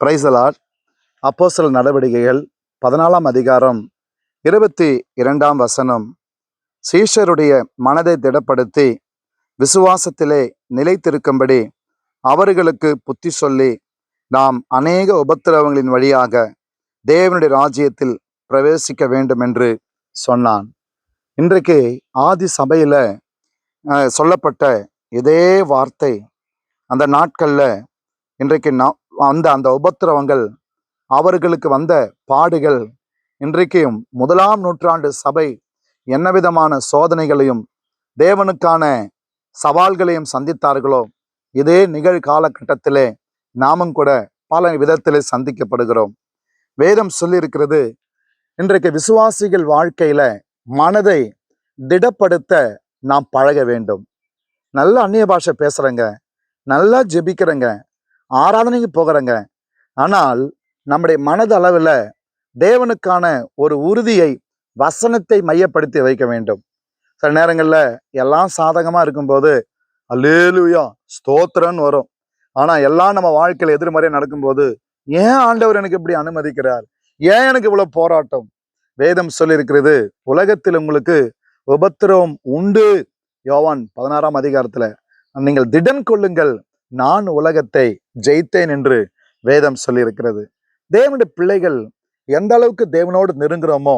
Praise the Lord. அப்போஸ்தலர் நடவடிக்கைகள் 14ஆம் அதிகாரம் 22ஆம் வசனம். சீஷருடைய மனதை திடப்படுத்தி விசுவாசத்திலே நிலைத்திருக்கும்படி அவர்களுக்கு புத்தி சொல்லி, நாம் அநேக உபத்திரவங்களின் வழியாக தேவனுடைய ராஜ்யத்தில் பிரவேசிக்க வேண்டும் என்று சொன்னான். இன்றைக்கு ஆதி சபையில சொல்லப்பட்ட இதே வார்த்தை அந்த நாட்கள்ல இன்றைக்கு அந்த உபத்திரவங்கள், அவர்களுக்கு வந்த பாடுகள், இன்றைக்கும் 1ஆம் நூற்றாண்டு சபை என்ன விதமான சோதனைகளையும் தேவனுக்கான சவால்களையும் சந்தித்தார்களோ, இதே நிகழ்காலகட்டத்திலே நாமும் கூட பல விதத்திலே சந்திக்கப்படுகிறோம். வேதம் சொல்லியிருக்கிறது, இன்றைக்கு விசுவாசிகள் வாழ்க்கையில மனதை திடப்படுத்த நாம் பழக வேண்டும். நல்ல அந்நிய பாஷை பேசுறேங்க, நல்லா ஜெபிக்கிறேங்க, ஆராதனைக்கு போகிறேங்க, ஆனால் நம்முடைய மனது அளவில் தேவனுக்கான ஒரு உறுதியை, வசனத்தை மையப்படுத்தி வைக்க வேண்டும். சில நேரங்களில் எல்லாம் சாதகமாக இருக்கும்போது அல்லேலூயா ஸ்தோத்திரன்னு வரும். ஆனால் எல்லாம் நம்ம வாழ்க்கையில் எதிர்மறையாக நடக்கும்போது, ஏன் ஆண்டவர் எனக்கு இப்படி அனுமதிக்கிறார், ஏன் எனக்கு இவ்வளோ போராட்டம்? வேதம் சொல்லியிருக்கிறது, உலகத்தில் உங்களுக்கு உபத்திரவம் உண்டு. யோவான் 16ஆம் அதிகாரத்தில், நீங்கள் திடன் கொள்ளுங்கள், நான் உலகத்தை ஜெயித்தேன் என்று வேதம் சொல்லியிருக்கிறது. தேவனுடைய பிள்ளைகள் எந்த அளவுக்கு தேவனோடு நெருங்குறோமோ,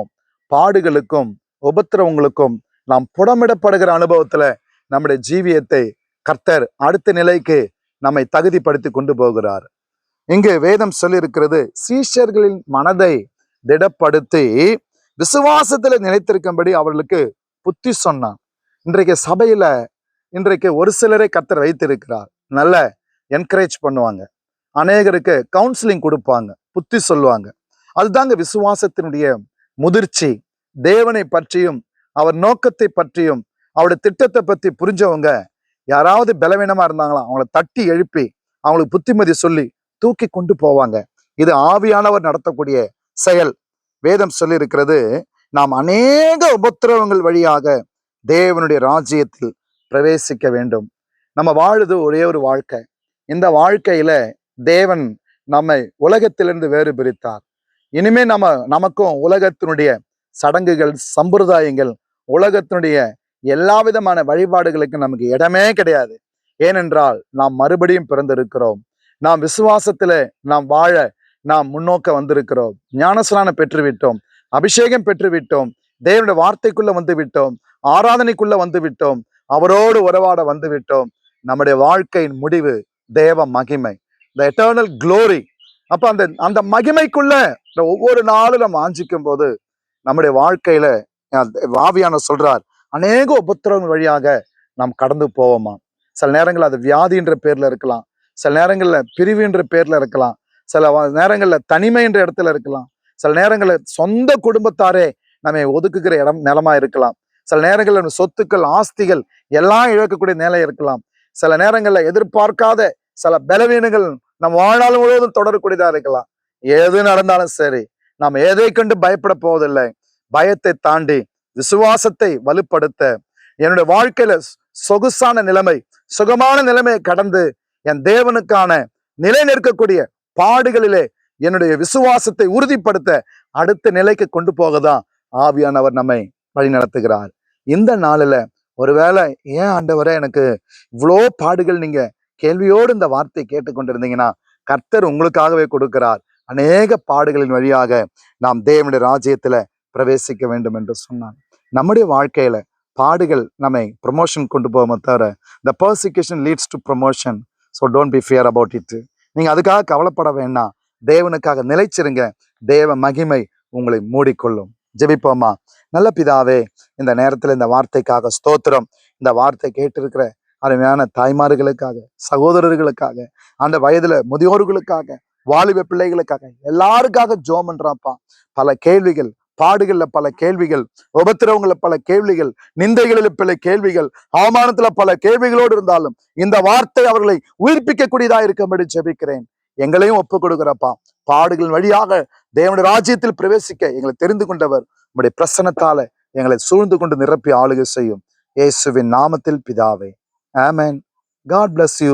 பாடுகளுக்கும் உபத்திரவங்களுக்கும் நாம் புடமிடப்படுகிற அனுபவத்துல நம்முடைய ஜீவியத்தை கர்த்தர் அடுத்த நிலைக்கு நம்மை தகுதிப்படுத்தி கொண்டு போகிறார். இங்கு வேதம் சொல்லியிருக்கிறது, சீஷர்களின் மனதை திடப்படுத்தி விசுவாசத்துல நிலைத்திருக்கும்படி அவர்களுக்கு புத்தி சொன்னான். இன்றைக்கு சபையில இன்றைக்கு ஒரு சிலரை கர்த்தர் வைத்திருக்கிறார். நல்ல என்கரேஜ் பண்ணுவாங்க, அநேகருக்கு கவுன்சிலிங் கொடுப்பாங்க, புத்தி சொல்லுவாங்க. அதுதாங்க விசுவாசத்தினுடைய முதிர்ச்சி. தேவனை பற்றியும் அவர் நோக்கத்தை பற்றியும் அவருடைய திட்டத்தை பற்றி புரிஞ்சவங்க யாராவது பலவீனமா இருந்தாங்களா, அவங்கள தட்டி எழுப்பி அவங்களுக்கு புத்திமதி சொல்லி தூக்கி கொண்டு போவாங்க. இது ஆவியானவர் நடத்தக்கூடிய செயல். வேதம் சொல்லி இருக்கிறது, நாம் அநேக உபத்திரவங்கள் வழியாக தேவனுடைய ராஜ்யத்தில் பிரவேசிக்க வேண்டும். நம்ம வாழுது ஒரே ஒரு வாழ்க்கை. இந்த வாழ்க்கையில தேவன் நம்மை உலகத்திலிருந்து வேறு பிரித்தார். இனிமே நமக்கும் உலகத்தினுடைய சடங்குகள், சம்பிரதாயங்கள், உலகத்தினுடைய எல்லா விதமான வழிபாடுகளுக்கு நமக்கு இடமே கிடையாது. ஏனென்றால் நாம் மறுபடியும் பிறந்திருக்கிறோம். நாம் விசுவாசத்துல நாம் வாழ நாம் முன்னோக்க வந்திருக்கிறோம். ஞானஸ்நானம் பெற்றுவிட்டோம், அபிஷேகம் பெற்றுவிட்டோம், தேவனுடைய வார்த்தைக்குள்ள வந்து விட்டோம், ஆராதனைக்குள்ள வந்து விட்டோம், அவரோடு உறவாட வந்து விட்டோம். நம்முடைய வாழ்க்கையின் முடிவு தேவ மகிமை, the eternal glory. அப்ப அந்த மகிமைக்குள்ள ஒவ்வொரு நாளும் நம்ம ஆஞ்சிக்கும் போது நம்முடைய வாழ்க்கையில ஆவியான சொல்றார், அநேக உபத்திரவங்கள் வழியாக நாம் கடந்து போவோமா. சில நேரங்கள் அது வியாதி என்ற பேர்ல இருக்கலாம், சில நேரங்கள்ல பிரிவு என்ற பேர்ல இருக்கலாம், சில நேரங்கள்ல தனிமை என்ற இடத்துல இருக்கலாம், சில நேரங்கள்ல சொந்த குடும்பத்தாரே நம்ம ஒதுக்குகிற நிலமா இருக்கலாம், சில நேரங்கள்ல சொத்துக்கள், ஆஸ்திகள் எல்லாம் இழக்கக்கூடிய நிலை இருக்கலாம், சில நேரங்கள்ல எதிர்பார்க்காத சில பலவீனங்கள் நம் வாழ்நாள் முழுவதும் தொடரக்கூடியதா இருக்கலாம். எது நடந்தாலும் சரி, நாம் எதை கண்டு பயப்பட போவதில்லை. பயத்தை தாண்டி விசுவாசத்தை வலுப்படுத்த, என்னுடைய வாழ்க்கையில சொகுசான நிலைமை, சுகமான நிலைமையை கடந்து என் தேவனுக்கான நிலை நிற்கக்கூடிய பாடுகளிலே என்னுடைய விசுவாசத்தை உறுதிப்படுத்த அடுத்த நிலைக்கு கொண்டு போகதான் ஆவியானவர் நம்மை வழி நடத்துகிறார். இந்த நாளில ஒருவேளை ஏன் ஆண்டவரே எனக்கு இவ்வளோ பாடுகள், நீங்க கேள்வியோடு இந்த வார்த்தை கேட்டுக்கொண்டிருந்தீங்கன்னா, கர்த்தர் உங்களுக்காகவே கொடுக்கிறார். அநேக பாடுகளின் வழியாக நாம் தேவனுடைய ராஜ்யத்துல பிரவேசிக்க வேண்டும் என்று சொன்னார். நம்முடைய வாழ்க்கையில பாடுகள் நம்மை ப்ரமோஷன் கொண்டு போக தவிர, the persecution leads to promotion, so don't be fear about it. நீங்க அதுக்காக கவலைப்பட வேண்டாம், தேவனுக்காக நிலைச்சிருங்க, தேவ மகிமை உங்களை மூடிக்கொள்ளும். ஜெபிப்போமா. நல்ல பிதாவே, இந்த நேரத்துல இந்த வார்த்தைக்காக ஸ்தோத்திரம். இந்த வார்த்தை கேட்டிருக்கிற அருமையான தாய்மார்களுக்காக, சகோதரர்களுக்காக, அந்த வயதுல முதியோர்களுக்காக, வாலிப பிள்ளைகளுக்காக, எல்லாருக்காக ஜெபம் பண்றாப்பா. பல கேள்விகள், பாடுகள்ல பல கேள்விகள், உபத்திரவங்கள்ல பல கேள்விகள், நிந்தைகளில் பல கேள்விகள், அவமானத்துல பல கேள்விகளோடு இருந்தாலும் இந்த வார்த்தை அவர்களை உயிர்ப்பிக்கக்கூடியதா இருக்கும்படி ஜெபிக்கிறேன். எங்களையும் ஒப்பு கொடுக்கிறப்பா. பாடுகள் வழியாக தேவனுடைய ராஜ்யத்தில் பிரவேசிக்க எங்களை தெரிந்து கொண்டவர், உங்களுடைய பிரசன்னத்தால எங்களை சூழ்ந்து கொண்டு நிரப்பி ஆளுகை செய்யும். இயேசுவின் நாமத்தில் பிதாவே, ஆமென். God bless you.